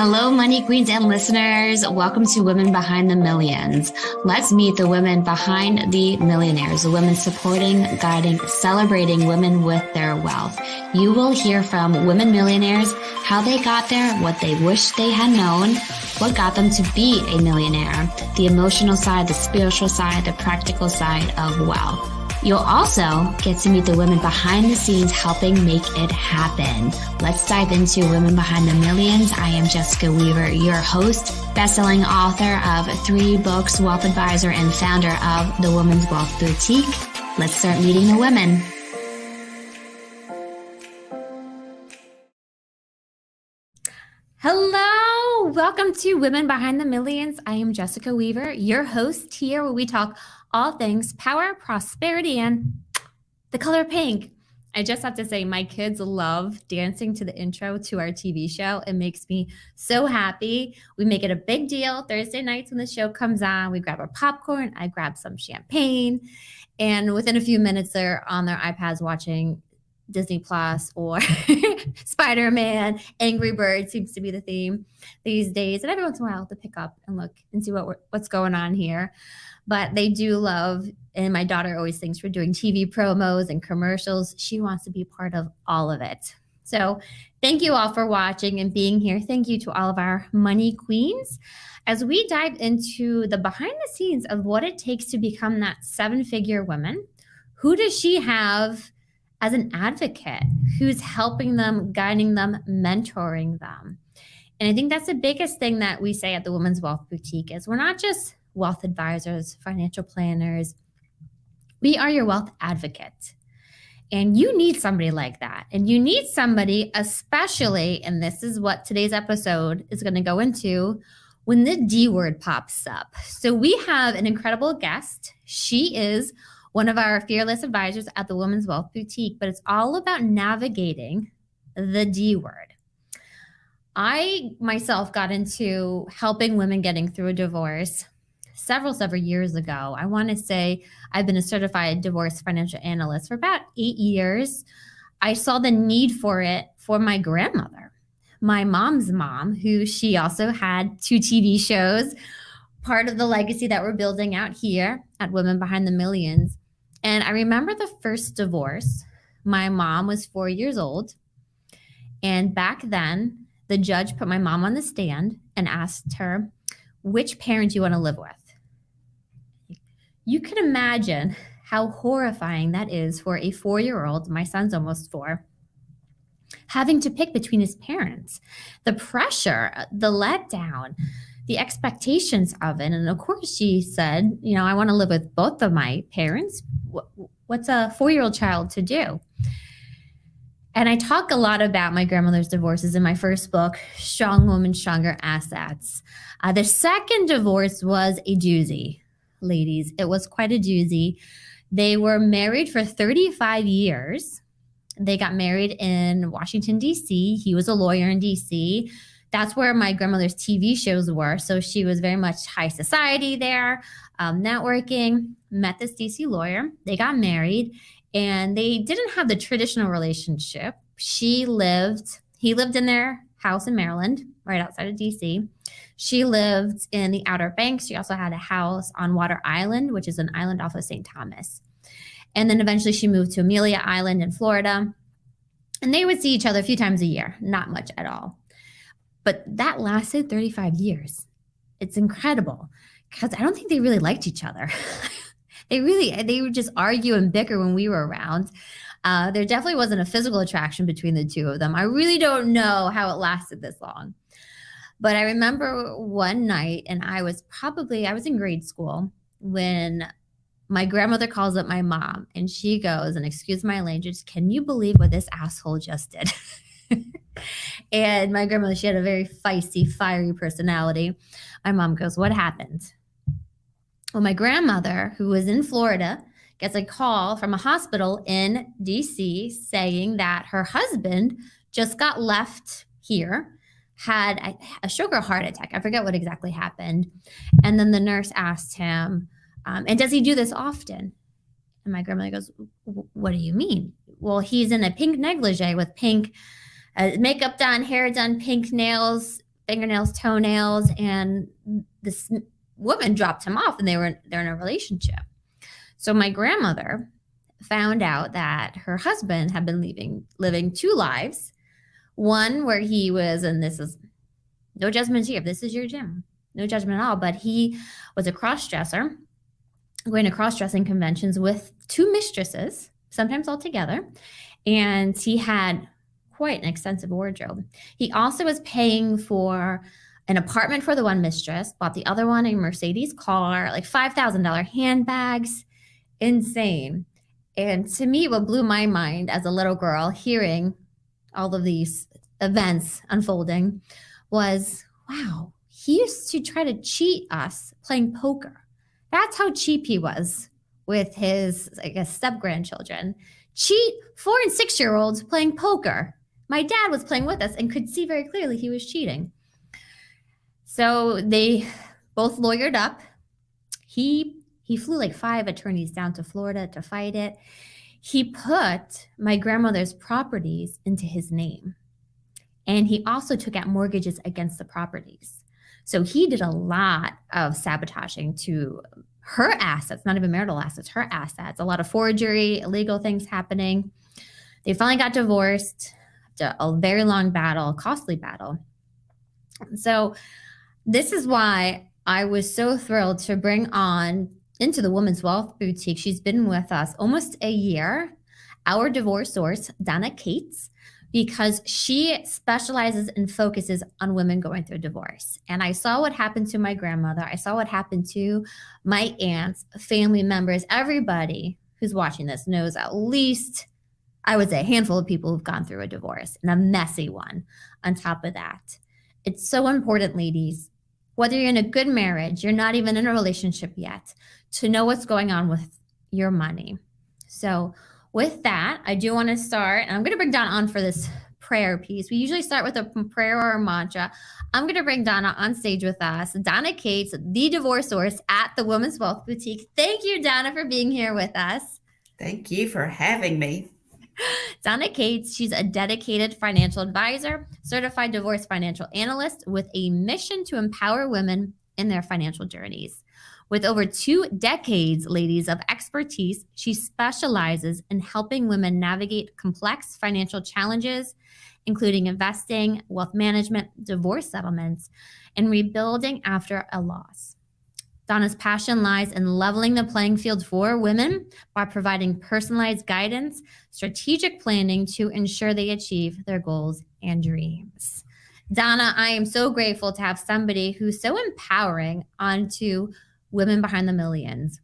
Hello, money queens and listeners. Welcome to Women Behind the Millions. Let's meet the women behind the millionaires, the women supporting, guiding, celebrating women with their wealth. You will hear from women millionaires, how they got there, what they wish they had known, what got them to be a millionaire, the emotional side, the spiritual side, the practical side of wealth. You'll also get to meet the women behind the scenes helping make it happen. Let's dive into Women Behind the Millions. I am Jessica Weaver, your host, best-selling author of 3 books, wealth advisor, and founder of the Women's Wealth Boutique. Let's start meeting the women. Hello, welcome to Women Behind the Millions. I am Jessica Weaver, your host here where we talk all things power, prosperity, and the color pink. I just have to say, my kids love dancing to the intro to our TV show. It makes me so happy. We make it a big deal Thursday nights when the show comes on. We grab our popcorn, I grab some champagne, and within a few minutes, they're on their iPads watching Disney Plus or Spider-Man. Angry Birds seems to be the theme these days. And every once in a while, to pick up and look and see what's going on here. But they do love, and my daughter always thinks we're doing TV promos and commercials. She wants to be part of all of it. So thank you all for watching and being here. Thank you to all of our money queens as we dive into the behind the scenes of what it takes to become that 7-figure woman. Who does she have as an advocate? Who's helping them, guiding them, mentoring them? And I think that's the biggest thing that we say at the Women's Wealth Boutique is we're not just wealth advisors, financial planners. We are your wealth advocate. And you need somebody like that. And you need somebody, especially, and this is what today's episode is going to go into, when the D word pops up. So we have an incredible guest. She is one of our fearless advisors at the Women's Wealth Boutique, but it's all about navigating the D word. I myself got into helping women getting through a divorce several years ago. I want to say I've been a certified divorce financial analyst for about 8 years. I saw the need for it for my grandmother, my mom's mom, who she also had 2 TV shows, part of the legacy that we're building out here at Women Behind the Millions. And I remember the first divorce. My mom was 4 years old. And back then, the judge put my mom on the stand and asked her, which parent do you want to live with? You can imagine how horrifying that is for a 4-year-old, my son's almost 4, having to pick between his parents. The pressure, the letdown, the expectations of it. And of course she said, I want to live with both of my parents. What's a 4-year-old child to do? And I talk a lot about my grandmother's divorces in my first book, Strong Woman, Stronger Assets. The second divorce was a doozy, ladies. It was quite a doozy. They were married for 35 years. They got married in Washington, D.C. He was a lawyer in D.C. That's where my grandmother's TV shows were. So she was very much high society there, networking, met this DC lawyer. They got married and they didn't have the traditional relationship. He lived in their house in Maryland, right outside of DC. She lived in the Outer Banks. She also had a house on Water Island, which is an island off of St. Thomas. And then eventually she moved to Amelia Island in Florida. And they would see each other a few times a year, not much at all. But that lasted 35 years. It's incredible because I don't think they really liked each other. They would just argue and bicker when we were around. There definitely wasn't a physical attraction between the two of them. I really don't know how it lasted this long. But I remember one night, and I was in grade school when my grandmother calls up my mom and she goes, and excuse my language, can you believe what this asshole just did? And my grandmother, she had a very feisty, fiery personality. My mom goes, what happened? Well, my grandmother, who was in Florida, gets a call from a hospital in DC saying that her husband just got left here, had a stroke or heart attack. I forget what exactly happened. And then the nurse asked him, and does he do this often? And my grandmother goes, what do you mean? Well, he's in a pink negligee with pink makeup done, hair done, pink nails, fingernails, toenails, and this woman dropped him off, and they're in a relationship. So my grandmother found out that her husband had been living two lives. One where he was, and this is no judgment here, if this is your gym, no judgment at all, but he was a cross-dresser, going to cross-dressing conventions with two mistresses, sometimes all together, and he had quite an extensive wardrobe. He also was paying for an apartment for the one mistress, bought the other one a Mercedes car, like $5,000 handbags, insane. And to me, what blew my mind as a little girl hearing all of these events unfolding was, wow, he used to try to cheat us playing poker. That's how cheap he was with his, I guess, step-grandchildren. Cheat 4- and 6-year-olds playing poker. My dad was playing with us and could see very clearly he was cheating. So they both lawyered up. He flew like 5 attorneys down to Florida to fight it. He put my grandmother's properties into his name. And he also took out mortgages against the properties. So he did a lot of sabotaging to her assets, not even marital assets, her assets, a lot of forgery, illegal things happening. They finally got divorced after a very long battle, costly battle. So this is why I was so thrilled to bring on into the Women's Wealth Boutique. She's been with us almost a year, our divorce source, Donna Cates, because she specializes and focuses on women going through divorce. And I saw what happened to my grandmother. I saw what happened to my aunts, family members. Everybody who's watching this knows at least, I would say, a handful of people who've gone through a divorce, and a messy one on top of that. It's so important, ladies, whether you're in a good marriage, you're not even in a relationship yet, to know what's going on with your money. So with that, I do want to start, and I'm going to bring Donna on for this prayer piece. We usually start with a prayer or a mantra. I'm going to bring Donna on stage with us. Donna Cates, the divorce source at the Women's Wealth Boutique. Thank you, Donna, for being here with us. Thank you for having me. Donna Cates, she's a dedicated financial advisor, certified divorce financial analyst with a mission to empower women in their financial journeys. With over 2 decades, ladies, of expertise, she specializes in helping women navigate complex financial challenges, including investing, wealth management, divorce settlements, and rebuilding after a loss. Donna's passion lies in leveling the playing field for women by providing personalized guidance, strategic planning to ensure they achieve their goals and dreams. Donna, I am so grateful to have somebody who's so empowering onto Women Behind the Millions.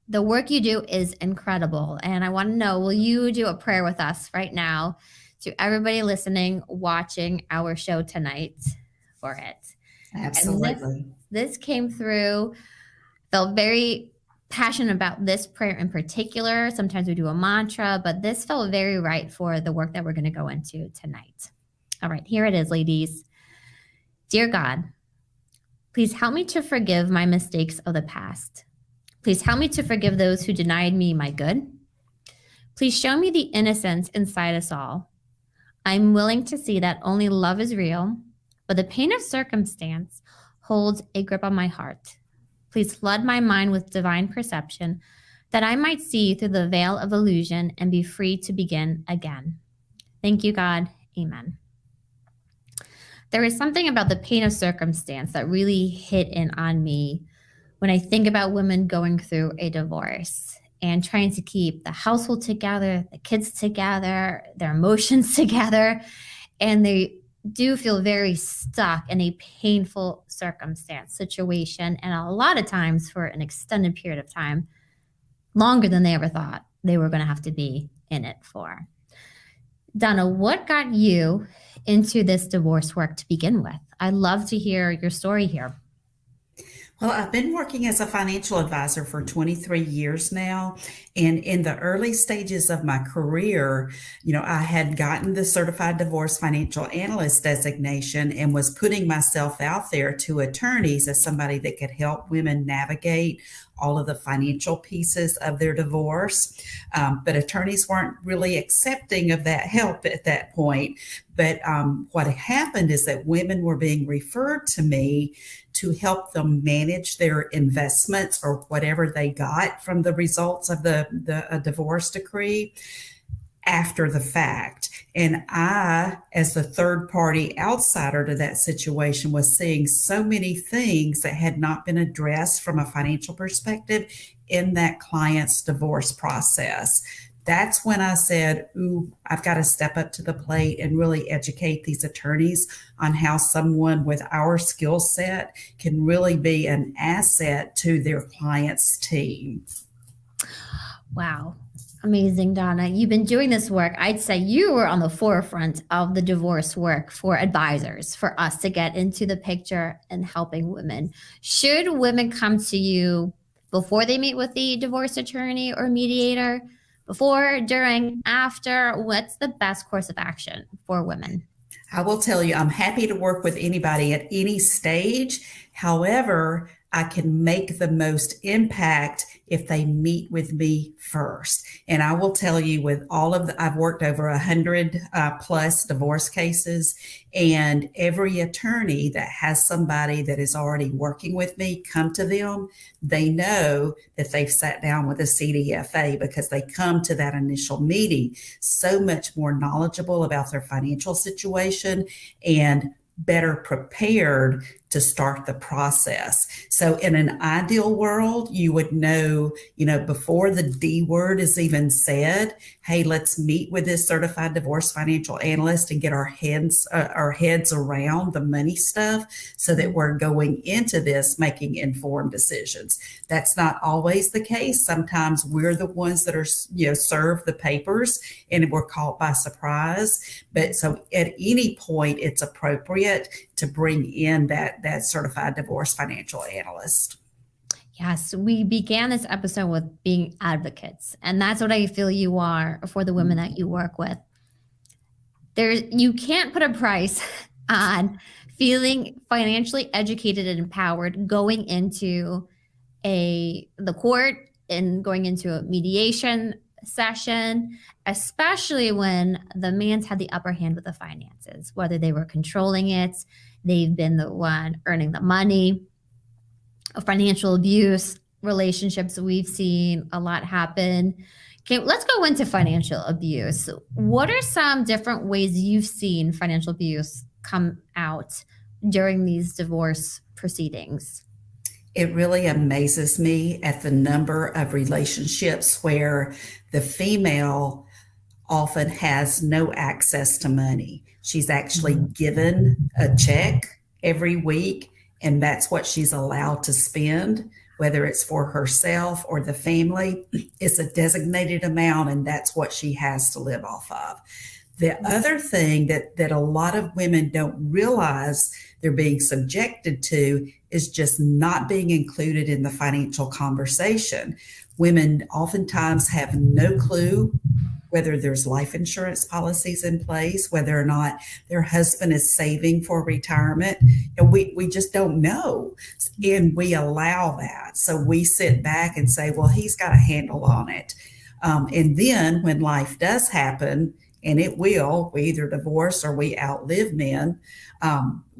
The work you do is incredible. And I want to know, will you do a prayer with us right now to everybody listening, watching our show tonight for it? Absolutely. This came through, felt very passionate about this prayer in particular. Sometimes we do a mantra, but this felt very right for the work that we're going to go into tonight. All right, here it is, ladies. Dear God, please help me to forgive my mistakes of the past. Please help me to forgive those who denied me my good. Please show me the innocence inside us all. I'm willing to see that only love is real, but the pain of circumstance holds a grip on my heart. Please flood my mind with divine perception that I might see through the veil of illusion and be free to begin again. Thank you, God. Amen. There is something about the pain of circumstance that really hit in on me when I think about women going through a divorce and trying to keep the household together, the kids together, their emotions together, and they do feel very stuck in a painful circumstance, situation, and a lot of times for an extended period of time, longer than they ever thought they were going to have to be in it for. Donna, what got you into this divorce work to begin with? I'd love to hear your story here. Well, I've been working as a financial advisor for 23 years now. And in the early stages of my career, I had gotten the Certified Divorce Financial Analyst designation and was putting myself out there to attorneys as somebody that could help women navigate all of the financial pieces of their divorce. But attorneys weren't really accepting of that help at that point. But what happened is that women were being referred to me to help them manage their investments or whatever they got from the results of the divorce decree after the fact. And I, as the third party outsider to that situation, was seeing so many things that had not been addressed from a financial perspective in that client's divorce process. That's when I said, ooh, I've got to step up to the plate and really educate these attorneys on how someone with our skill set can really be an asset to their client's team. Wow. Amazing, Donna. You've been doing this work. I'd say you were on the forefront of the divorce work for advisors, for us to get into the picture and helping women. Should women come to you before they meet with the divorce attorney or mediator? Before, during, after? What's the best course of action for women? I will tell you, I'm happy to work with anybody at any stage. However, I can make the most impact if they meet with me first. And I will tell you, with all of I've worked over 100 plus divorce cases, and every attorney that has somebody that is already working with me come to them, they know that they've sat down with a CDFA because they come to that initial meeting so much more knowledgeable about their financial situation and better prepared to start the process. So in an ideal world, you would know, before the D word is even said, hey, let's meet with this certified divorce financial analyst and get our heads around the money stuff so that we're going into this making informed decisions. That's not always the case. Sometimes we're the ones that are, serve the papers and we're caught by surprise. But so at any point, it's appropriate to bring in that certified divorce financial analyst. Yes, we began this episode with being advocates, and that's what I feel you are for the women that you work with. You can't put a price on feeling financially educated and empowered going into the court and going into a mediation session, especially when the man's had the upper hand with the finances, whether they were controlling it, they've been the one earning the money. Financial abuse, relationships, we've seen a lot happen. Okay, let's go into financial abuse. What are some different ways you've seen financial abuse come out during these divorce proceedings? It really amazes me at the number of relationships where the female often has no access to money. She's actually given a check every week, and that's what she's allowed to spend, whether it's for herself or the family. It's a designated amount, and that's what she has to live off of. The other thing that a lot of women don't realize they're being subjected to is just not being included in the financial conversation. Women oftentimes have no clue whether there's life insurance policies in place, whether or not their husband is saving for retirement. And we just don't know. And we allow that. So we sit back and say, well, he's got a handle on it. And then when life does happen, and it will, we either divorce or we outlive men,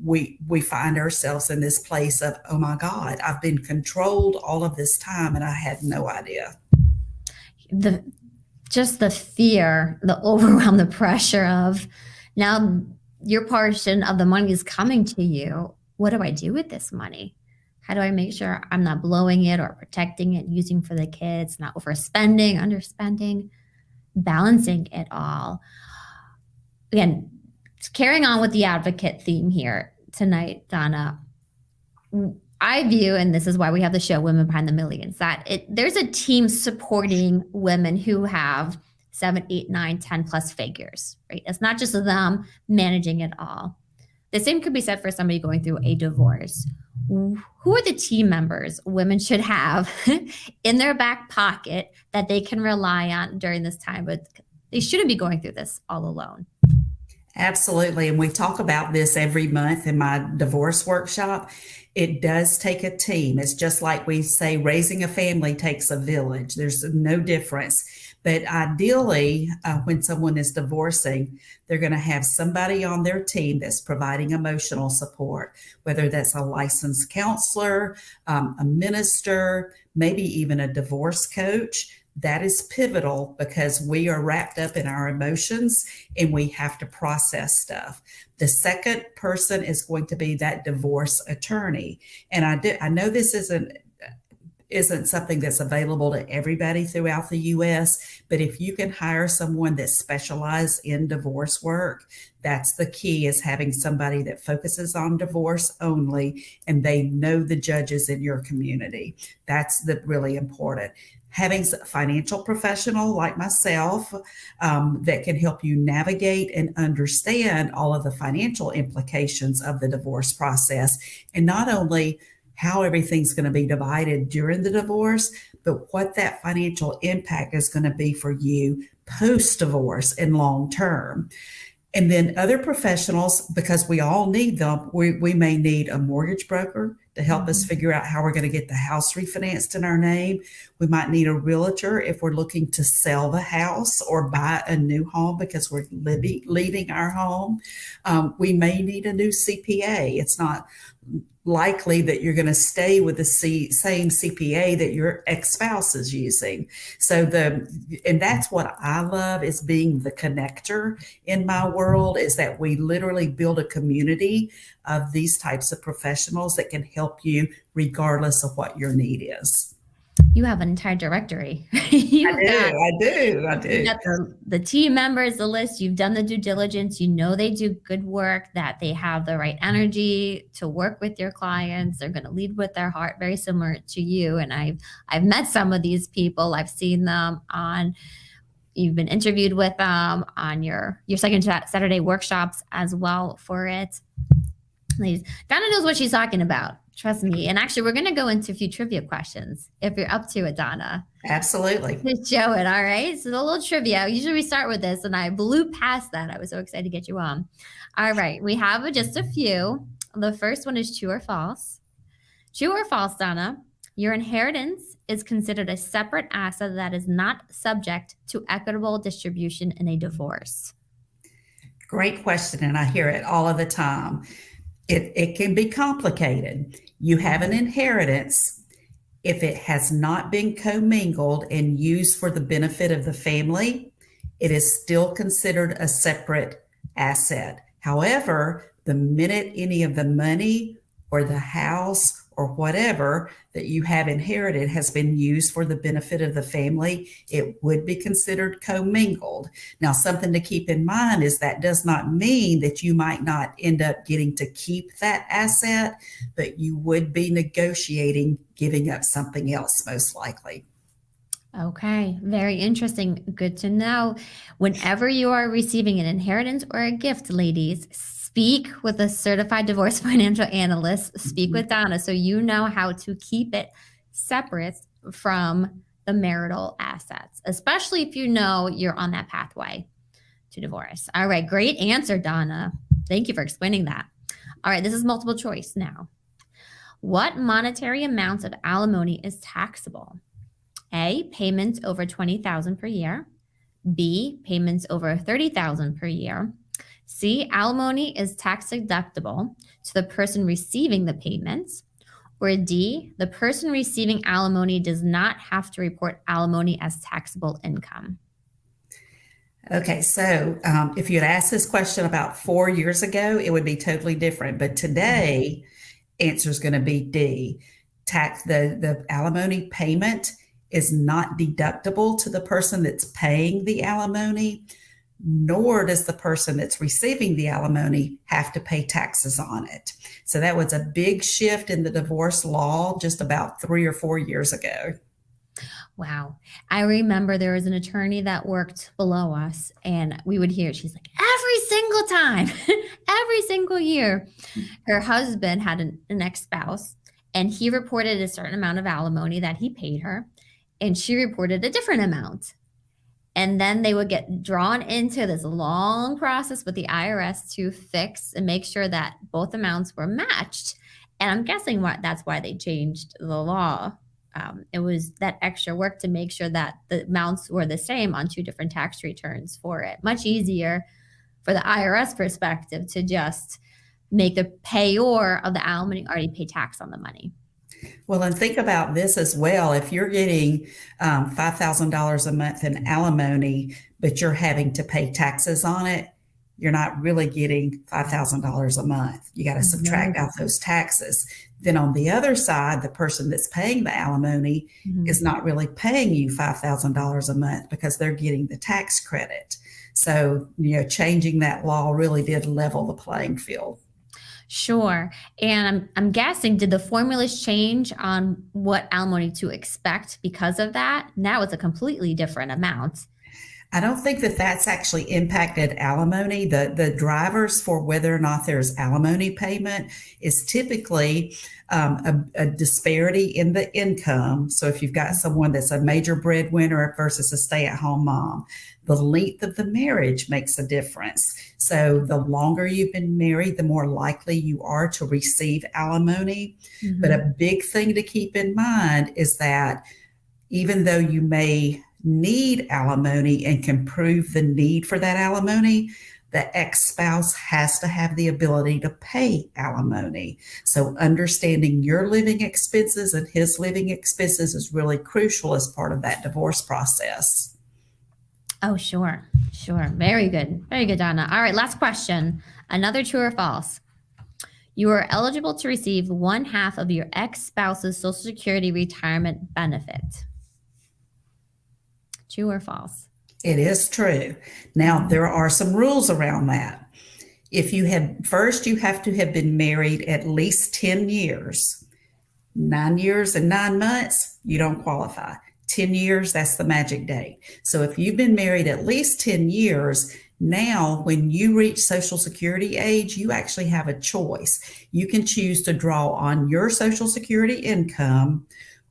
we find ourselves in this place of, oh my God, I've been controlled all of this time and I had no idea. Just the fear, the overwhelm, the pressure of now your portion of the money is coming to you. What do I do with this money? How do I make sure I'm not blowing it or protecting it, using for the kids, not overspending, underspending, balancing it all? Again, carrying on with the advocate theme here tonight, Donna, I view, and this is why we have the show Women Behind the Millions, that there's a team supporting women who have 7, 8, 9, 10 plus figures, right? It's not just them managing it all. The same could be said for somebody going through a divorce. Who are the team members women should have in their back pocket that they can rely on during this time? But they shouldn't be going through this all alone. Absolutely. And we talk about this every month in my divorce workshop. It does take a team. It's just like we say, raising a family takes a village. There's no difference. But ideally, when someone is divorcing, they're going to have somebody on their team that's providing emotional support, whether that's a licensed counselor, a minister, maybe even a divorce coach. That is pivotal because we are wrapped up in our emotions and we have to process stuff. The second person is going to be that divorce attorney. And I know this isn't something that's available to everybody throughout the US, but if you can hire someone that specializes in divorce work, that's the key, is having somebody that focuses on divorce only and they know the judges in your community. That's really important. Having a financial professional like myself that can help you navigate and understand all of the financial implications of the divorce process, and not only how everything's going to be divided during the divorce, but what that financial impact is going to be for you post-divorce and long term. And then other professionals, because we all need them, we may need a mortgage broker to help us figure out how we're going to get the house refinanced in our name. We might need a realtor if we're looking to sell the house or buy a new home because we're leaving our home. We may need a new CPA. It's not likely that you're going to stay with the same CPA that your ex-spouse is using. So and that's what I love, is being the connector in my world, is that we literally build a community of these types of professionals that can help you regardless of what your need is. You have an entire directory. I do. You got the team members, the list. You've done the due diligence. You know they do good work, that they have the right energy to work with your clients. They're going to lead with their heart, very similar to you. And I've met some of these people. I've seen them you've been interviewed with them on your second Saturday workshops as well for it. Ladies, Donna knows what she's talking about. Trust me. And actually, we're going to go into a few trivia questions if you're up to it, Donna. Absolutely. Let's show it. All right. So a little trivia. Usually we start with this, and I blew past that. I was so excited to get you on. All right. We have just a few. The first one is true or false. True or false, Donna? Your inheritance is considered a separate asset that is not subject to equitable distribution in a divorce. Great question. And I hear it all of the time. It can be complicated. You have an inheritance. If it has not been commingled and used for the benefit of the family, it is still considered a separate asset. However, the minute any of the money or the house or whatever that you have inherited has been used for the benefit of the family, it would be considered commingled. Now, something to keep in mind is that does not mean that you might not end up getting to keep that asset, but you would be negotiating giving up something else, most likely. Okay, very interesting. Good to know. Whenever you are receiving an inheritance or a gift, ladies, speak with a certified divorce financial analyst. Speak with Donna so you know how to keep it separate from the marital assets, especially if you know you're on that pathway to divorce. All right, great answer, Donna. Thank you for explaining that. All right, this is multiple choice now. What monetary amount of alimony is taxable? A, payments over $20,000 per year. B, payments over $30,000 per year. C, alimony is tax deductible to the person receiving the payments. Or D, the person receiving alimony does not have to report alimony as taxable income. Okay, so if you had asked this question about 4 years ago, it would be totally different. But today, answer is going to be D. The alimony payment is not deductible to the person that's paying the alimony, nor does the person that's receiving the alimony have to pay taxes on it. So that was a big shift in the divorce law just about 3 or 4 years ago. Wow. I remember there was an attorney that worked below us, and we would hear, she's like, every single time, every single year, her husband had an ex-spouse and he reported a certain amount of alimony that he paid her, and she reported a different amount. And then they would get drawn into this long process with the IRS to fix and make sure that both amounts were matched. And I'm guessing that's why they changed the law. It was that extra work to make sure that the amounts were the same on two different tax returns for it. Much easier for the IRS perspective to just make the payor of the alimony already pay tax on the money. Well, and think about this as well. If you're getting $5,000 a month in alimony, but you're having to pay taxes on it, you're not really getting $5,000 a month. You got to subtract out those taxes. Then on the other side, the person that's paying the alimony is not really paying you $5,000 a month because they're getting the tax credit. So, changing that law really did level the playing field. Sure. And I'm guessing, did the formulas change on what alimony to expect because of that? Now it's a completely different amount. I don't think that that's actually impacted alimony. The drivers for whether or not there's alimony payment is typically a disparity in the income. So if you've got someone that's a major breadwinner versus a stay-at-home mom, the length of the marriage makes a difference. So the longer you've been married, the more likely you are to receive alimony. But a big thing to keep in mind is that even though you may need alimony and can prove the need for that alimony, the ex-spouse has to have the ability to pay alimony. So understanding your living expenses and his living expenses is really crucial as part of that divorce process. Oh, sure. Very good. Very good, Donna. All right, last question. Another true or false? You are eligible to receive 1/2 of your ex-spouse's Social Security retirement benefit. True or false? It is true. Now, there are some rules around that. If you have to have been married at least 10 years. 9 years and 9 months, you don't qualify. 10 years, that's the magic date. So if you've been married at least 10 years, now when you reach Social Security age, you actually have a choice. You can choose to draw on your Social Security income,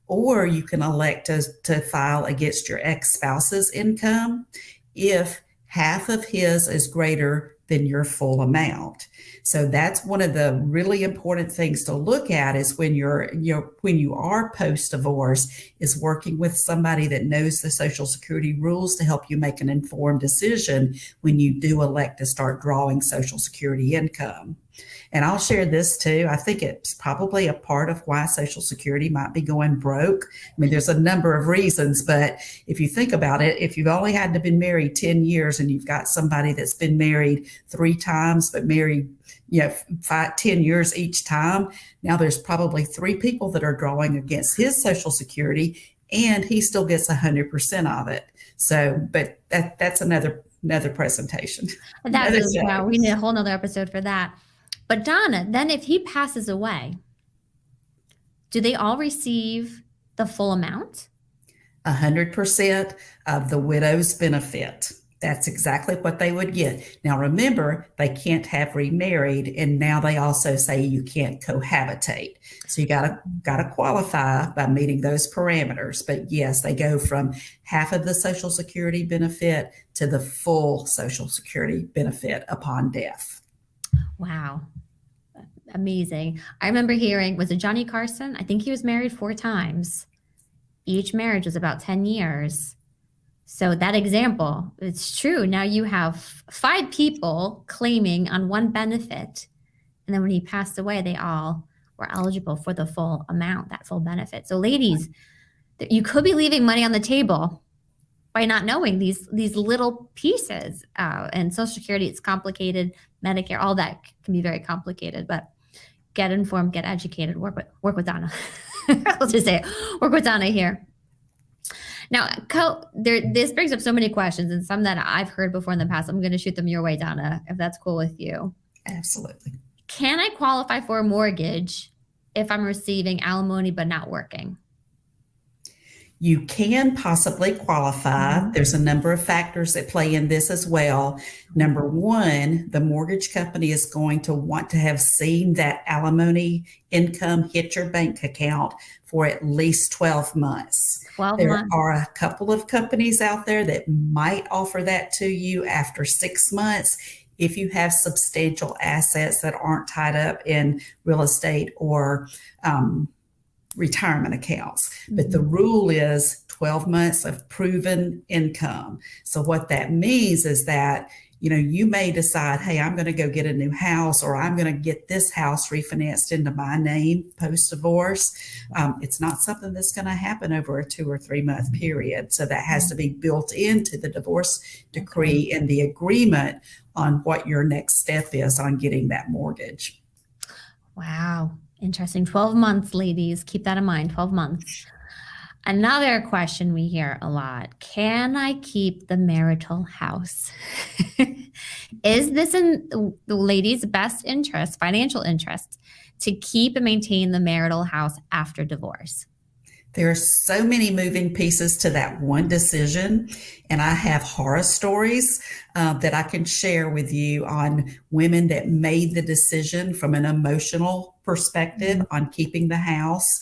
or you can elect to file against your ex-spouse's income if half of his is greater than your full amount. So that's one of the really important things to look at is when you are post-divorce, is working with somebody that knows the Social Security rules to help you make an informed decision when you do elect to start drawing Social Security income. And I'll share this too. I think it's probably a part of why Social Security might be going broke. I mean, there's a number of reasons, but if you think about it, if you've only had to been married 10 years and you've got somebody that's been married 3 times, but married 10 years each time, now there's probably 3 people that are drawing against his Social Security, and he still gets 100% of it. So, but that's another presentation. We need a whole nother episode for that. But Donna, then if he passes away, do they all receive the full amount? 100% of the widow's benefit. That's exactly what they would get. Now, remember, they can't have remarried, and now they also say you can't cohabitate. So you gotta qualify by meeting those parameters. But yes, they go from half of the Social Security benefit to the full Social Security benefit upon death. Wow. Amazing. I remember hearing, was it Johnny Carson? I think he was married 4 times. Each marriage was about 10 years. So that example, it's true. Now you have 5 people claiming on one benefit. And then when he passed away, they all were eligible for the full amount, that full benefit. So ladies, you could be leaving money on the table by not knowing these little pieces. And Social Security, it's complicated. Medicare, all that can be very complicated. But get informed, get educated, work with Donna. I'll just say it. Work with Donna here. Now, this brings up so many questions, and some that I've heard before in the past. I'm going to shoot them your way, Donna, if that's cool with you. Absolutely. Can I qualify for a mortgage if I'm receiving alimony but not working? You can possibly qualify. Mhm. There's a number of factors that play in this as well. Number one, the mortgage company is going to want to have seen that alimony income hit your bank account for at least 12 months. 12 There months. are a couple of companies out there that might offer that to you after 6 months if you have substantial assets that aren't tied up in real estate or retirement accounts. But the rule is 12 months of proven income. So what that means is that, you may decide, hey, I'm going to go get a new house, or I'm going to get this house refinanced into my name post divorce. It's not something that's going to happen over a 2 or 3 month period. So that has to be built into the divorce decree and the agreement on what your next step is on getting that mortgage. Wow. Interesting. 12 months, ladies. Keep that in mind. 12 months. Another question we hear a lot. Can I keep the marital house? Is this in the lady's best interest, financial interest, to keep and maintain the marital house after divorce? There are so many moving pieces to that one decision, and I have horror stories that I can share with you on women that made the decision from an emotional perspective on keeping the house.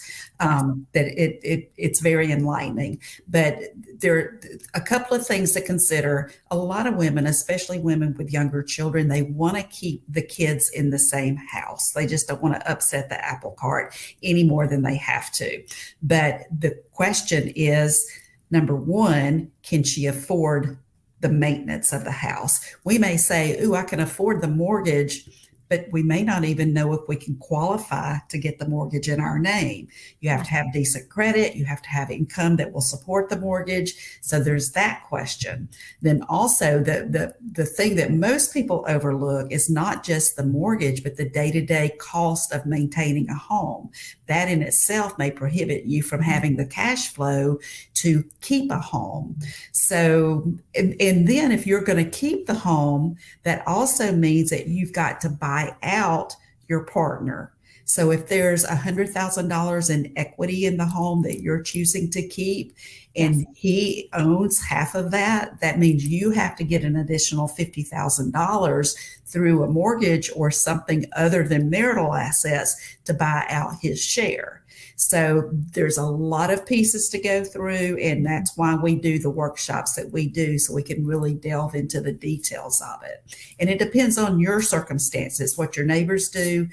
It's very enlightening. But there are a couple of things to consider. A lot of women, especially women with younger children, they want to keep the kids in the same house. They just don't want to upset the apple cart any more than they have to. But the question is, number one, can she afford the maintenance of the house? We may say, ooh, I can afford the mortgage, but we may not even know if we can qualify to get the mortgage in our name. You have to have decent credit. You have to have income that will support the mortgage. So there's that question. Then also the thing that most people overlook is not just the mortgage, but the day-to-day cost of maintaining a home. That in itself may prohibit you from having the cash flow to keep a home. So, and then if you're going to keep the home, that also means that you've got to buy out your partner. So if there's $100,000 in equity in the home that you're choosing to keep, and he owns half of that, that means you have to get an additional $50,000 through a mortgage or something other than marital assets to buy out his share. So there's a lot of pieces to go through, and that's why we do the workshops that we do, so we can really delve into the details of it. And it depends on your circumstances. What your neighbors do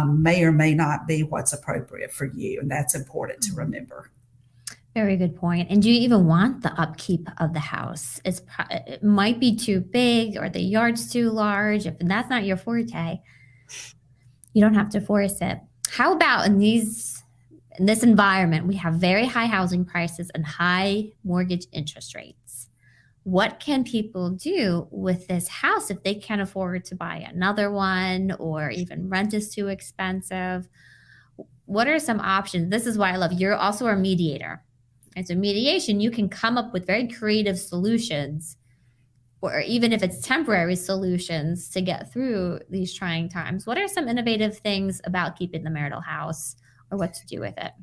may or may not be what's appropriate for you, and that's important to remember. Very good point. And do you even want the upkeep of the house? It might be too big, or the yard's too large. If that's not your forte, you don't have to force it. How about in this environment, we have very high housing prices and high mortgage interest rates. What can people do with this house if they can't afford to buy another one, or even rent is too expensive? What are some options? This is why I love you're also a mediator. And so mediation, you can come up with very creative solutions, or even if it's temporary solutions, to get through these trying times. What are some innovative things about keeping the marital house, or what to do with it?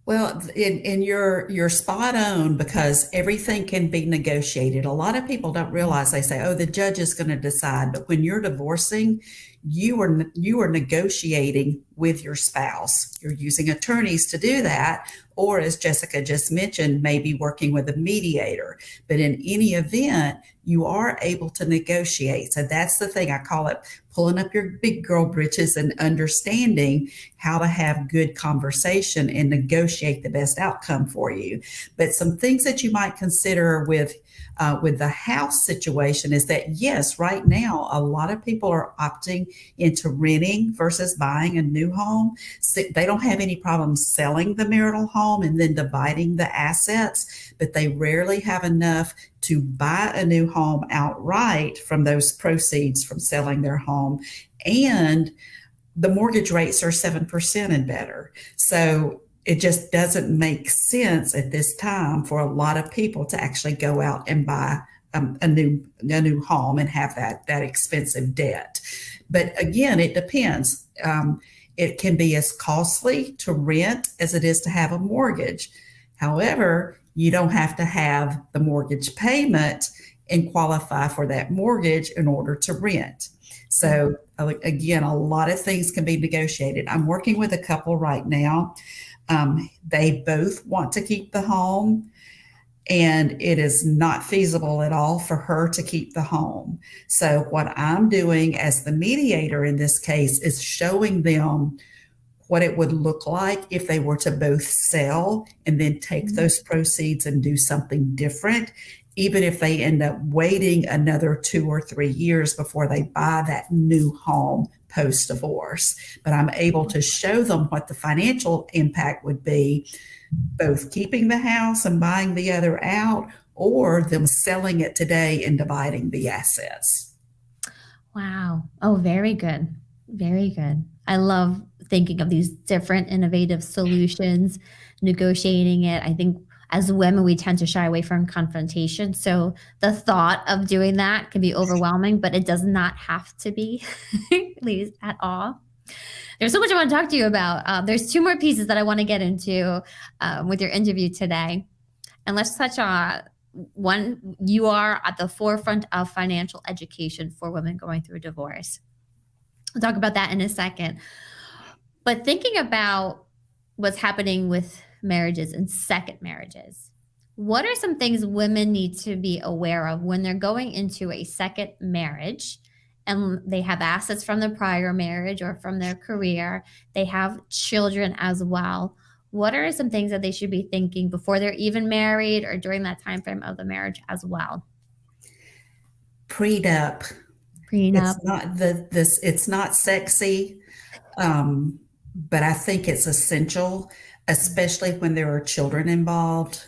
Well, and you're spot on, because everything can be negotiated. A lot of people don't realize, they say, oh, the judge is going to decide. But when you're divorcing, you are negotiating with your spouse. You're using attorneys to do that, or as Jessica just mentioned, maybe working with a mediator. But in any event, you are able to negotiate. So that's the thing. I call it pulling up your big girl britches and understanding how to have good conversation and negotiate the best outcome for you. But some things that you might consider with the house situation is that, yes, right now, a lot of people are opting into renting versus buying a new home. So they don't have any problem selling the marital home and then dividing the assets, but they rarely have enough to buy a new home outright from those proceeds from selling their home. And the mortgage rates are 7% and better. So it just doesn't make sense at this time for a lot of people to actually go out and buy a new home and have that expensive debt. But again, it depends. It can be as costly to rent as it is to have a mortgage. However, you don't have to have the mortgage payment and qualify for that mortgage in order to rent. So again, a lot of things can be negotiated. I'm working with a couple right now. They both want to keep the home, and it is not feasible at all for her to keep the home. So what I'm doing as the mediator in this case is showing them what it would look like if they were to both sell and then take those proceeds and do something different, even if they end up waiting another 2 or 3 years before they buy that new home post-divorce. But I'm able to show them what the financial impact would be, both keeping the house and buying the other out, or them selling it today and dividing the assets. Wow. Oh, very good. Very good. I love thinking of these different innovative solutions, negotiating it. I think as women, we tend to shy away from confrontation. So the thought of doing that can be overwhelming, but it does not have to be, at least at all. There's so much I want to talk to you about. There's 2 more pieces that I want to get into with your interview today. And let's touch on one. You are at the forefront of financial education for women going through a divorce. We'll talk about that in a second. But thinking about what's happening with marriages and second marriages, what are some things women need to be aware of when they're going into a second marriage and they have assets from their prior marriage or from their career? They have children as well. What are some things that they should be thinking before they're even married or during that time frame of the marriage as well? Prenup. Prenup. It's not sexy, but I think it's essential, especially when there are children involved.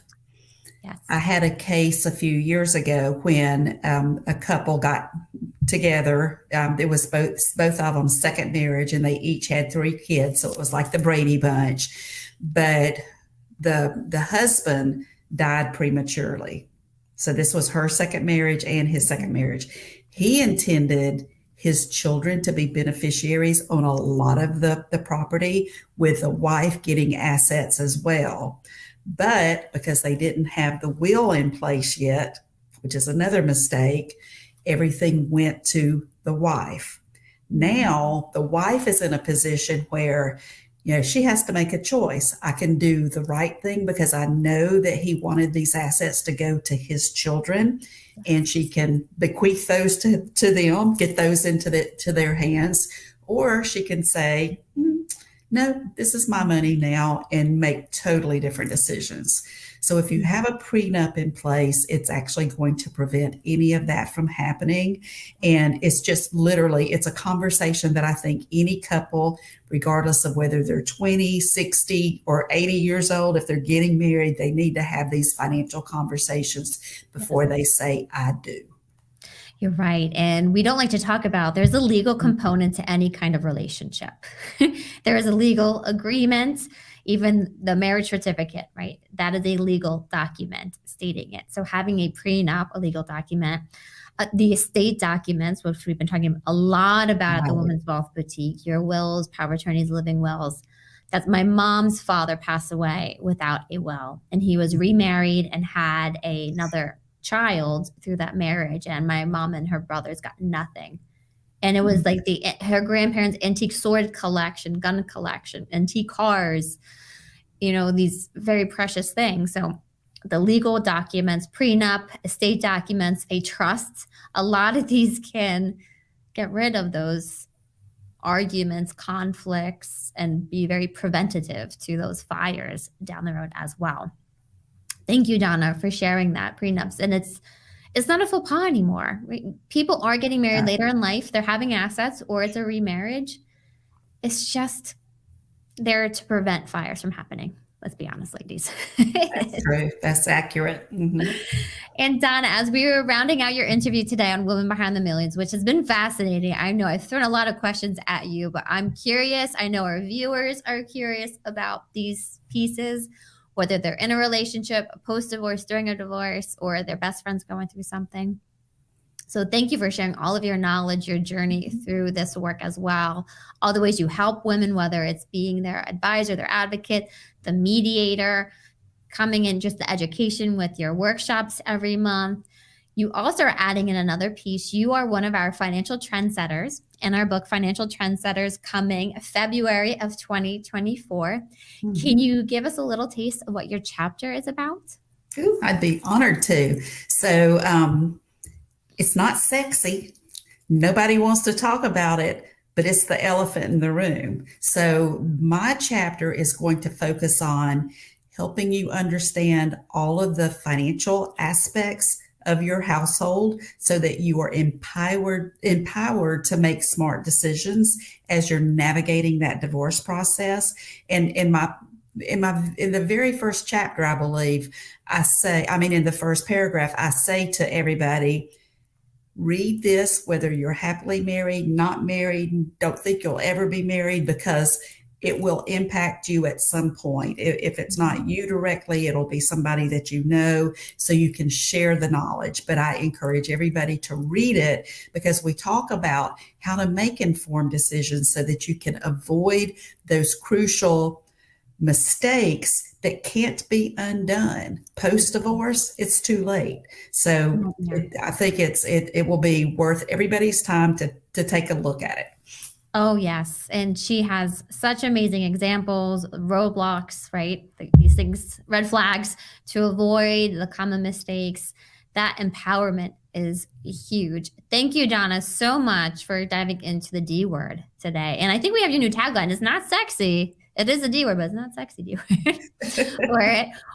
Yes. I had a case a few years ago when a couple got together. It was both of them second marriage, and they each had 3 kids, so it was like the Brady Bunch. But the husband died prematurely. So this was her second marriage and his second marriage. He intended his children to be beneficiaries on a lot of the property, with the wife getting assets as well. But because they didn't have the will in place yet, which is another mistake, everything went to the wife. Now the wife is in a position where, she has to make a choice. I can do the right thing because I know that he wanted these assets to go to his children, and she can bequeath those to them, get those into their hands, or she can say, no, this is my money now, and make totally different decisions. So if you have a prenup in place, it's actually going to prevent any of that from happening. And it's just literally, it's a conversation that I think any couple, regardless of whether they're 20, 60, or 80 years old, if they're getting married, they need to have these financial conversations before they say, I do. You're right. And we don't like to talk about, there's a legal component to any kind of relationship. There is a legal agreement, even the marriage certificate, right? That is a legal document stating it. So having a prenup, a legal document, the estate documents, which we've been talking a lot about at the Women's Wealth Boutique, your wills, power of attorneys, living wills. That's my mom's father passed away without a will, and he was remarried and had another child through that marriage, and my mom and her brothers got nothing. And it was like her grandparents' antique sword collection, gun collection, antique cars, these very precious things. So the legal documents, prenup, estate documents, a trust, a lot of these can get rid of those arguments, conflicts, and be very preventative to those fires down the road as well. Thank you, Donna, for sharing that. Prenups. And it's not a faux pas anymore. People are getting married later in life. They're having assets, or it's a remarriage. It's just there to prevent fires from happening. Let's be honest, ladies. That's true. That's accurate. Mm-hmm. And Donna, as we were rounding out your interview today on Women Behind the Millions, which has been fascinating. I know I've thrown a lot of questions at you, but I'm curious. I know our viewers are curious about these pieces, whether they're in a relationship, post-divorce, during a divorce, or their best friends going through something. So thank you for sharing all of your knowledge, your journey through this work as well, all the ways you help women, whether it's being their advisor, their advocate, the mediator, coming in just the education with your workshops every month. You also are adding in another piece. You are one of our financial trendsetters in our book, Financial Trendsetters, coming February of 2024. Mm-hmm. Can you give us a little taste of what your chapter is about? Ooh, I'd be honored to. So it's not sexy. Nobody wants to talk about it, but it's the elephant in the room. So my chapter is going to focus on helping you understand all of the financial aspects of your household so that you are empowered to make smart decisions as you're navigating that divorce process. And in the very first chapter, I believe, in the first paragraph, I say to everybody, read this, whether you're happily married, not married, don't think you'll ever be married, because it will impact you at some point. If it's not you directly, it'll be somebody that you know, so you can share the knowledge. But I encourage everybody to read it, because we talk about how to make informed decisions so that you can avoid those crucial mistakes that can't be undone. Post-divorce, it's too late. So I think it will be worth everybody's time to take a look at it. Oh, yes. And she has such amazing examples, roadblocks, right? These things, red flags to avoid the common mistakes. That empowerment is huge. Thank you, Donna, so much for diving into the D word today. And I think we have your new tagline. It's not sexy. It is a D word, but it's not sexy D word.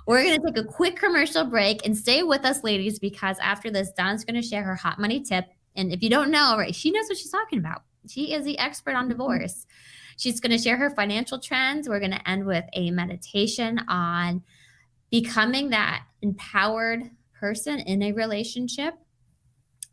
We're going to take a quick commercial break and stay with us, ladies, because after this, Donna's going to share her hot money tip. And if you don't know, right, she knows what she's talking about. She is the expert on divorce. She's going to share her financial trends. We're going to end with a meditation on becoming that empowered person in a relationship,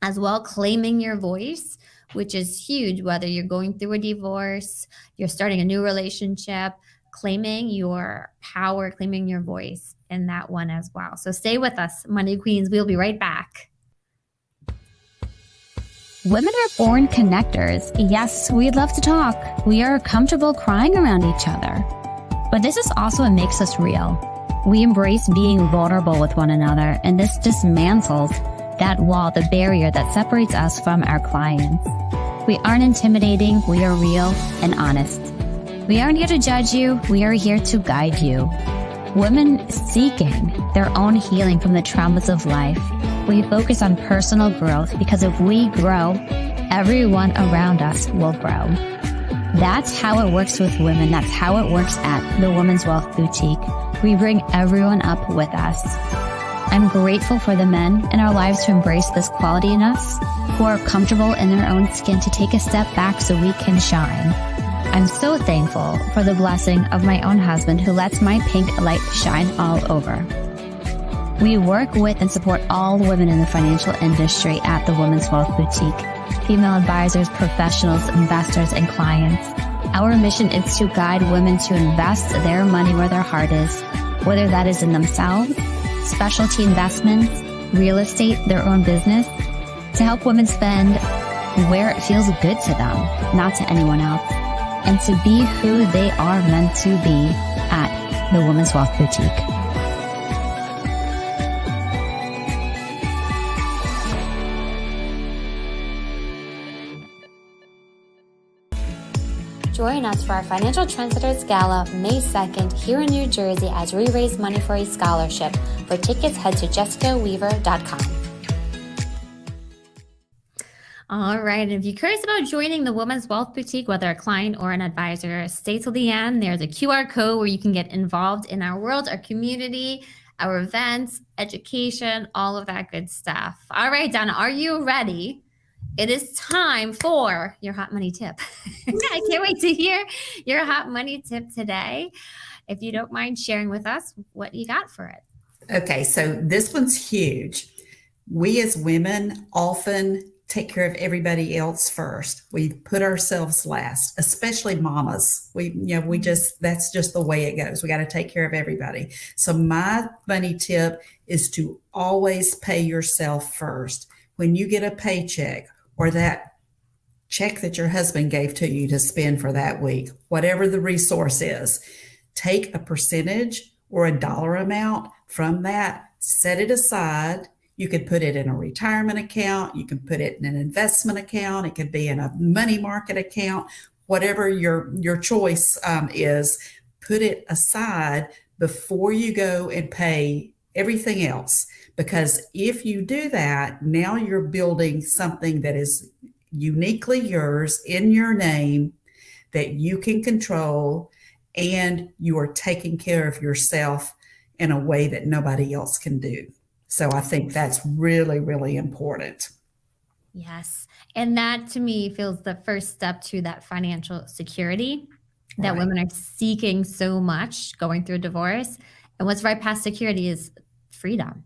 as well claiming your voice, which is huge, whether you're going through a divorce, you're starting a new relationship, claiming your power, claiming your voice in that one as well. So stay with us, Money Queens. We'll be right back. Women are born connectors. Yes, we'd love to talk. We are comfortable crying around each other. But this is also what makes us real. We embrace being vulnerable with one another, and this dismantles that wall, the barrier that separates us from our clients. We aren't intimidating, we are real and honest. We aren't here to judge you, we are here to guide you. Women seeking their own healing from the traumas of life. We focus on personal growth, because if we grow, everyone around us will grow. That's how it works with women. That's how it works at the Women's Wealth Boutique. We bring everyone up with us. I'm grateful for the men in our lives who embrace this quality in us, who are comfortable in their own skin to take a step back so we can shine. I'm so thankful for the blessing of my own husband, who lets my pink light shine all over. We work with and support all women in the financial industry at the Women's Wealth Boutique, female advisors, professionals, investors, and clients. Our mission is to guide women to invest their money where their heart is, whether that is in themselves, specialty investments, real estate, their own business, to help women spend where it feels good to them, not to anyone else, and to be who they are meant to be at the Women's Wealth Boutique. Join us for our Financial Trendsetters Gala May 2nd here in New Jersey as we raise money for a scholarship. For tickets, head to jessicaweaver.com. All right. And if you're curious about joining the Women's Wealth Boutique, whether a client or an advisor, stay till the end. There's a QR code where you can get involved in our world, our community, our events, education, all of that good stuff. All right, Donna, are you ready? It is time for your hot money tip. I can't wait to hear your hot money tip today. If you don't mind sharing with us what you got for it. Okay, so this one's huge. We as women often take care of everybody else first. We put ourselves last, especially mamas. That's just the way it goes. We got to take care of everybody. So my money tip is to always pay yourself first. When you get a paycheck or that check that your husband gave to you to spend for that week, whatever the resource is, take a percentage, or a dollar amount from that, set it aside. You could put it in a retirement account. You can put it in an investment account. It could be in a money market account, whatever your choice is. Put it aside before you go and pay everything else. Because if you do that, now you're building something that is uniquely yours in your name that you can control, and you are taking care of yourself in a way that nobody else can do. So I think that's really, really important. Yes. And that to me feels the first step to that financial security that Right. women are seeking so much going through a divorce. And what's right past security is freedom.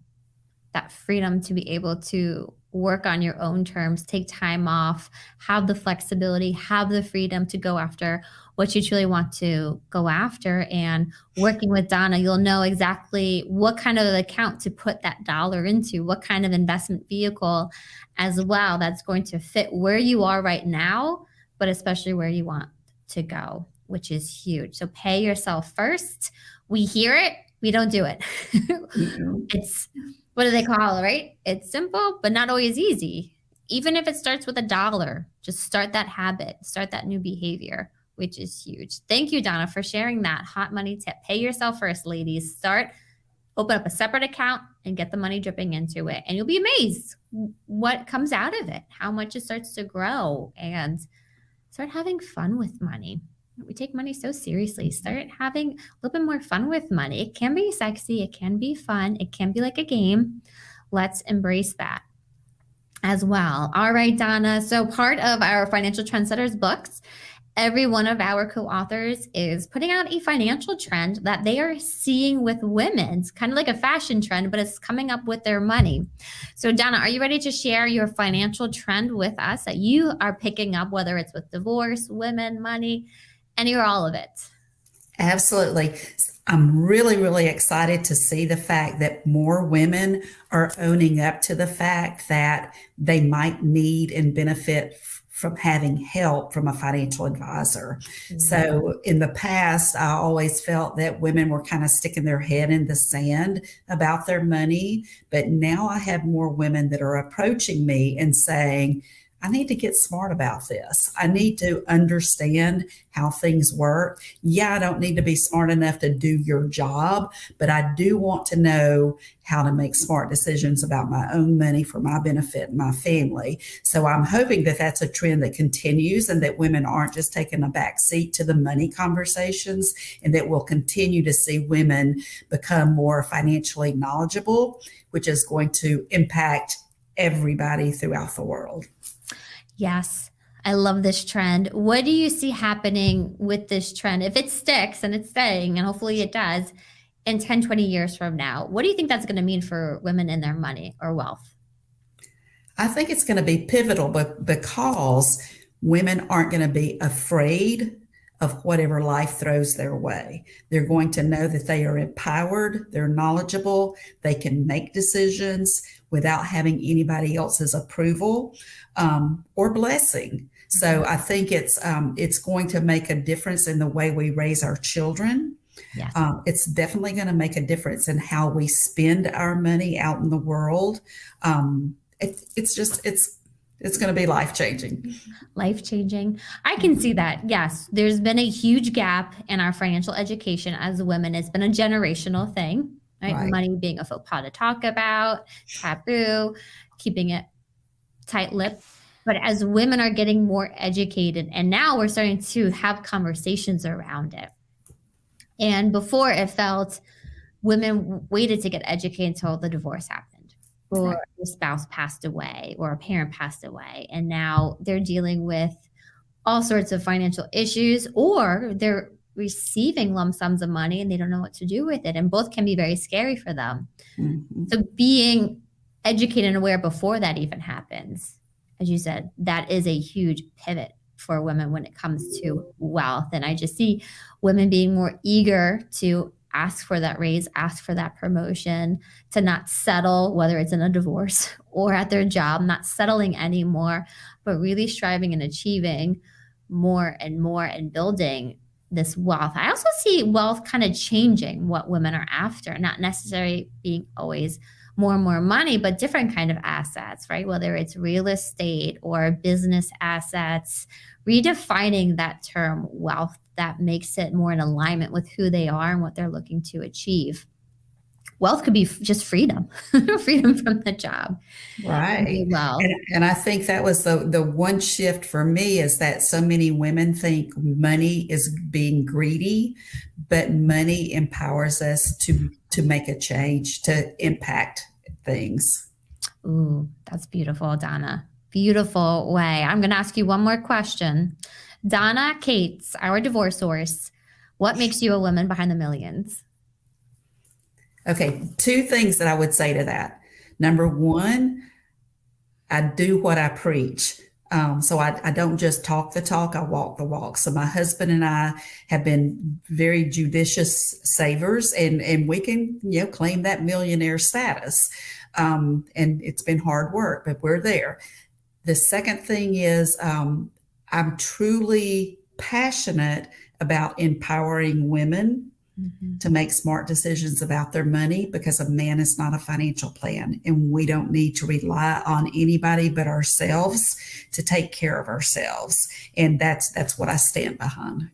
That freedom to be able to work on your own terms, take time off, have the flexibility, have the freedom to go after what you truly want to go after. And working with Donna, you'll know exactly what kind of account to put that dollar into, what kind of investment vehicle as well that's going to fit where you are right now, but especially where you want to go, which is huge. So pay yourself first. We hear it, we don't do it. It's, what do they call it, right? It's simple, but not always easy. Even if it starts with $1, just start that habit, start that new behavior, which is huge. Thank you, Donna, for sharing that hot money tip. Pay yourself first, ladies. Open up a separate account and get the money dripping into it. And you'll be amazed what comes out of it, how much it starts to grow, and start having fun with money. We take money so seriously. Start having a little bit more fun with money. It can be sexy. It can be fun. It can be like a game. Let's embrace that as well. All right, Donna. So part of our Financial Trendsetters books, every one of our co-authors is putting out a financial trend that they are seeing with women. It's kind of like a fashion trend, but it's coming up with their money. So Donna, are you ready to share your financial trend with us that you are picking up, whether it's with divorce, women, money, any or all of it? Absolutely. I'm really, really excited to see the fact that more women are owning up to the fact that they might need and benefit from having help from a financial advisor. So in the past, I always felt that women were kind of sticking their head in the sand about their money. But now I have more women that are approaching me and saying, I need to get smart about this. I need to understand how things work. Yeah, I don't need to be smart enough to do your job, but I do want to know how to make smart decisions about my own money for my benefit and my family. So I'm hoping that that's a trend that continues and that women aren't just taking a back seat to the money conversations, and that we'll continue to see women become more financially knowledgeable, which is going to impact everybody throughout the world. Yes, I love this trend. What do you see happening with this trend? If it sticks, and it's staying, and hopefully it does, in 10, 20 years from now, what do you think that's going to mean for women and their money or wealth? I think it's going to be pivotal, but because women aren't going to be afraid of whatever life throws their way. They're going to know that they are empowered, they're knowledgeable, they can make decisions without having anybody else's approval or blessing. So I think it's going to make a difference in the way we raise our children. Yes. It's definitely going to make a difference in how we spend our money out in the world. It's going to be life-changing. Life-changing. I can see that. Yes, there's been a huge gap in our financial education as women. It's been a generational thing, right? Right. Money being a faux pas to talk about, taboo, keeping it tight-lipped. But as women are getting more educated, and now we're starting to have conversations around it. And before it felt women waited to get educated until the divorce happened, or Right. a spouse passed away, or a parent passed away. And now they're dealing with all sorts of financial issues, or they're receiving lump sums of money and they don't know what to do with it. And both can be very scary for them. Mm-hmm. So being educated and aware before that even happens, as you said, that is a huge pivot for women when it comes to wealth. And I just see women being more eager to ask for that raise, ask for that promotion, to not settle, whether it's in a divorce or at their job, not settling anymore, but really striving and achieving more and more and building this wealth. I also see wealth kind of changing what women are after, not necessarily being always more and more money, but different kind of assets, right? Whether it's real estate or business assets, redefining that term wealth that makes it more in alignment with who they are and what they're looking to achieve. Wealth could be just freedom, freedom from the job. Right. Well, And I think that was the one shift for me, is that so many women think money is being greedy, but money empowers us to make a change, to impact things. ooh, that's beautiful, Donna. Beautiful way. I'm going to ask you one more question. Donna Cates, our divorce source, what makes you a woman behind the millions? Okay, two things that I would say to that. Number one, I do what I preach. So I don't just talk the talk, I walk the walk. So my husband and I have been very judicious savers, and we can, claim that millionaire status. And it's been hard work, but we're there. The second thing is, I'm truly passionate about empowering women to make smart decisions about their money, because a man is not a financial plan, and we don't need to rely on anybody but ourselves to take care of ourselves. And that's what I stand behind.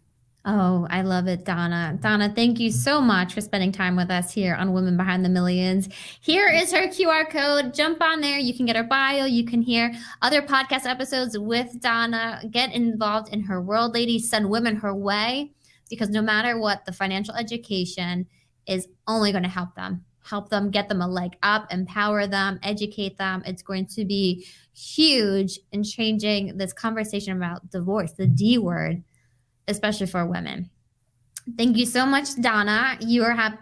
Oh, I love it, Donna. Donna, thank you so much for spending time with us here on Women Behind the Millions. Here is her QR code. Jump on there. You can get her bio. You can hear other podcast episodes with Donna. Get involved in her world, ladies. Send women her way, because no matter what, the financial education is only going to help them, get them a leg up, empower them, educate them. It's going to be huge in changing this conversation about divorce, the D word, especially for women. Thank you so much, Donna. You are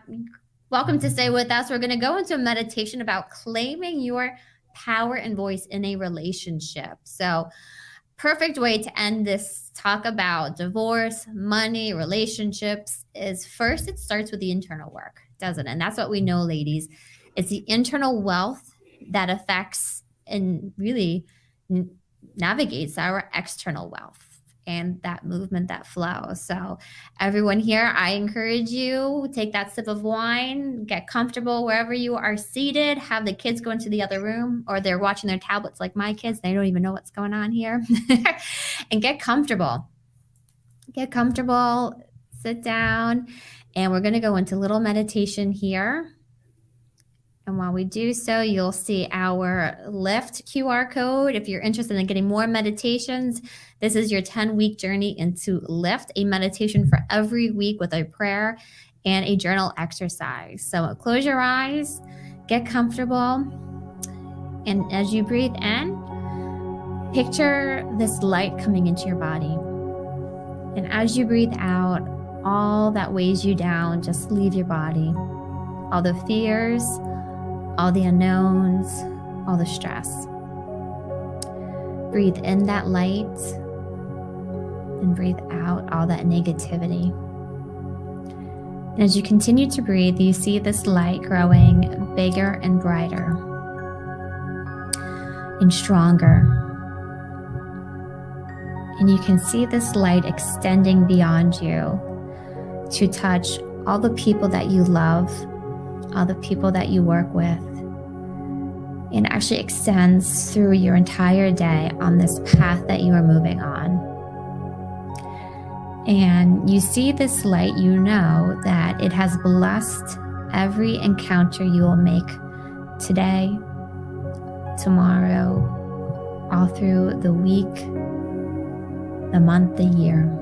welcome to stay with us. We're going to go into a meditation about claiming your power and voice in a relationship. So, perfect way to end this talk about divorce, money, relationships is, first, it starts with the internal work, doesn't it? And that's what we know, ladies. It's the internal wealth that affects and really navigates our external wealth and that movement, that flow. So everyone here, I encourage you, take that sip of wine, get comfortable wherever you are seated, have the kids go into the other room, or they're watching their tablets like my kids. They don't even know what's going on here. And get comfortable. Get comfortable, sit down, and we're going to go into a little meditation here. And while we do so, you'll see our Lift QR code. If you're interested in getting more meditations, this is your 10-week journey into Lift, a meditation for every week with a prayer and a journal exercise. So close your eyes, get comfortable, and as you breathe in, picture this light coming into your body. And as you breathe out, all that weighs you down, just leave your body. All the fears, all the unknowns, all the stress. Breathe in that light and breathe out all that negativity. And as you continue to breathe, you see this light growing bigger and brighter and stronger. And you can see this light extending beyond you to touch all the people that you love, all the people that you work with, and actually extends through your entire day on this path that you are moving on. And you see this light, you know that it has blessed every encounter you will make today, tomorrow, all through the week, the month, the year.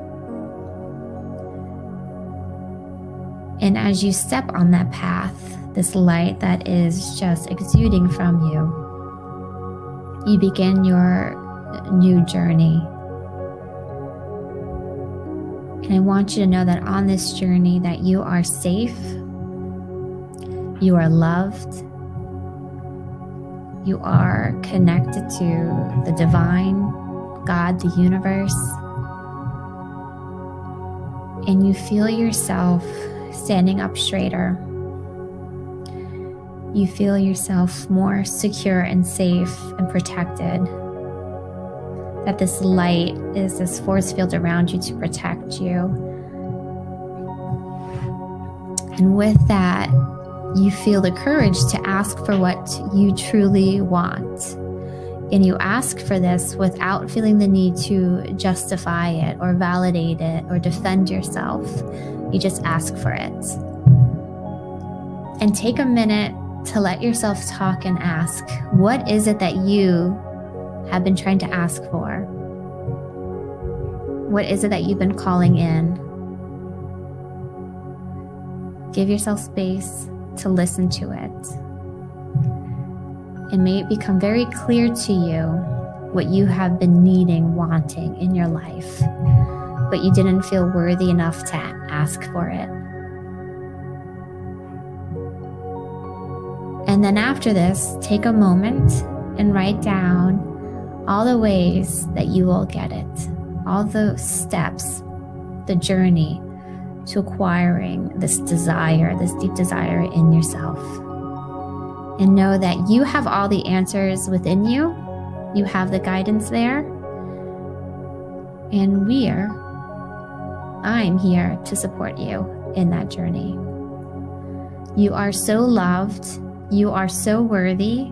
And as you step on that path, this light that is just exuding from you, you begin your new journey. And I want you to know that on this journey that you are safe, you are loved, you are connected to the divine, God, the universe, and you feel yourself standing up straighter. You feel yourself more secure and safe and protected. That this light is this force field around you to protect you And with that, you feel the courage to ask for what you truly want. And you ask for this without feeling the need to justify it or validate it or defend yourself. You just ask for it. And take a minute to let yourself talk and ask, what is it that you have been trying to ask for? What is it that you've been calling in? Give yourself space to listen to it. And may it become very clear to you what you have been needing, wanting in your life, but you didn't feel worthy enough to ask for it. And then after this, take a moment and write down all the ways that you will get it, all the steps, the journey to acquiring this desire, this deep desire in yourself. And know that you have all the answers within you. You have the guidance there. And I'm here to support you in that journey. You are so loved. You are so worthy.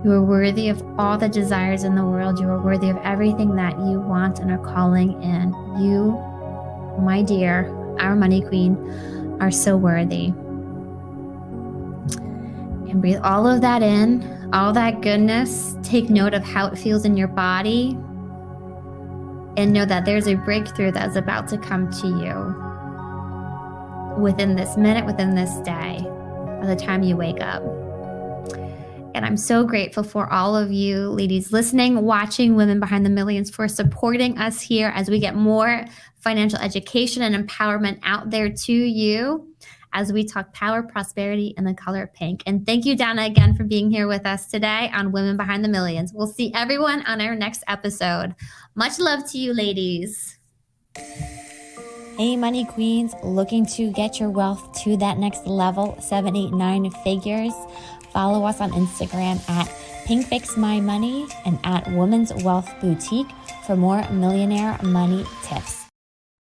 You are worthy of all the desires in the world. You are worthy of everything that you want and are calling in. You, my dear, our money queen, are so worthy. And breathe all of that in, all that goodness. Take note of how it feels in your body. And know that there's a breakthrough that's about to come to you within this minute, within this day, by the time you wake up. And I'm so grateful for all of you ladies listening, watching Women Behind the Millions, for supporting us here as we get more financial education and empowerment out there to you as we talk power, prosperity, and the color pink. And thank you, Donna, again for being here with us today on Women Behind the Millions. We'll see everyone on our next episode. Much love to you, ladies. Hey, money queens, looking to get your wealth to that next level, 7, 8, 9 figures? Follow us on Instagram at PinkFixMyMoney and at Women's Wealth Boutique for more millionaire money tips.